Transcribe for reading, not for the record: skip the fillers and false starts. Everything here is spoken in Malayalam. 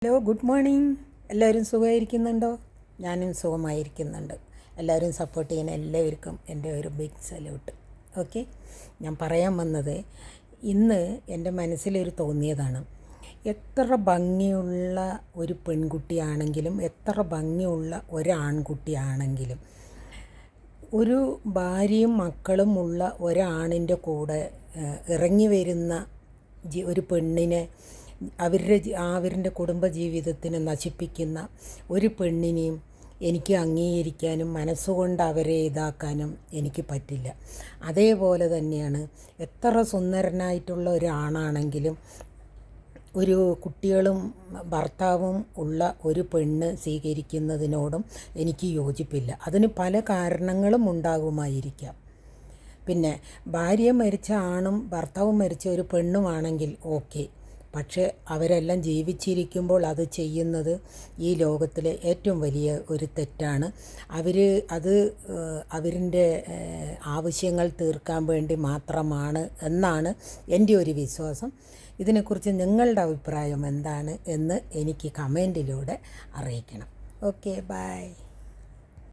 Hello, good morning. എല്ലാവരും സുഖമായിരിക്കുന്നുണ്ടോ? ഞാനും സുഖമായിരിക്കുന്നുണ്ട്. എല്ലാവരും സപ്പോർട്ട് ചെയ്യുന്ന എല്ലാവർക്കും എൻ്റെ ഒരു ബിഗ് സല്യൂട്ട്. ഓക്കെ, ഞാൻ പറയാൻ വന്നത് ഇന്ന് എൻ്റെ മനസ്സിലൊരു തോന്നിയതാണ്. എത്ര ഭംഗിയുള്ള ഒരു പെൺകുട്ടിയാണെങ്കിലും എത്ര ഭംഗിയുള്ള ഒരാൺകുട്ടിയാണെങ്കിലും ഒരു ഭാര്യയും മക്കളും ഉള്ള ഒരാണിൻ്റെ കൂടെ ഇറങ്ങി വരുന്ന ഒരു പെണ്ണിനെ അവരുടെ കുടുംബജീവിതത്തിനെ നശിപ്പിക്കുന്ന ഒരു പെണ്ണിനെയും എനിക്ക് അംഗീകരിക്കാനും മനസ്സുകൊണ്ട് അവരെ ഇതാക്കാനും എനിക്ക് പറ്റില്ല. അതേപോലെ തന്നെയാണ് എത്ര സുന്ദരനായിട്ടുള്ള ഒരാണാണെങ്കിലും ഒരു കുട്ടികളും ഭർത്താവും ഉള്ള ഒരു പെണ്ണ് സ്വീകരിക്കുന്നതിനോടും എനിക്ക് യോജിപ്പില്ല. അതിന് പല കാരണങ്ങളും ഉണ്ടാകുമായിരിക്കാം. പിന്നെ ഭാര്യ മരിച്ച ആണും ഭർത്താവും മരിച്ച ഒരു പെണ്ണുമാണെങ്കിൽ ഓക്കെ, പക്ഷേ അവരെല്ലാം ജീവിച്ചിരിക്കുമ്പോൾ അത് ചെയ്യുന്നത് ഈ ലോകത്തിലെ ഏറ്റവും വലിയ ഒരു തെറ്റാണ്. അത് അവരിൻ്റെ ആവശ്യങ്ങൾ തീർക്കാൻ വേണ്ടി മാത്രമാണ് എന്നാണ് എൻ്റെ ഒരു വിശ്വാസം. ഇതിനെക്കുറിച്ച് നിങ്ങളുടെ അഭിപ്രായം എന്താണ് എന്ന് എനിക്ക് കമൻറ്റിലൂടെ അറിയിക്കണം. Okay, by.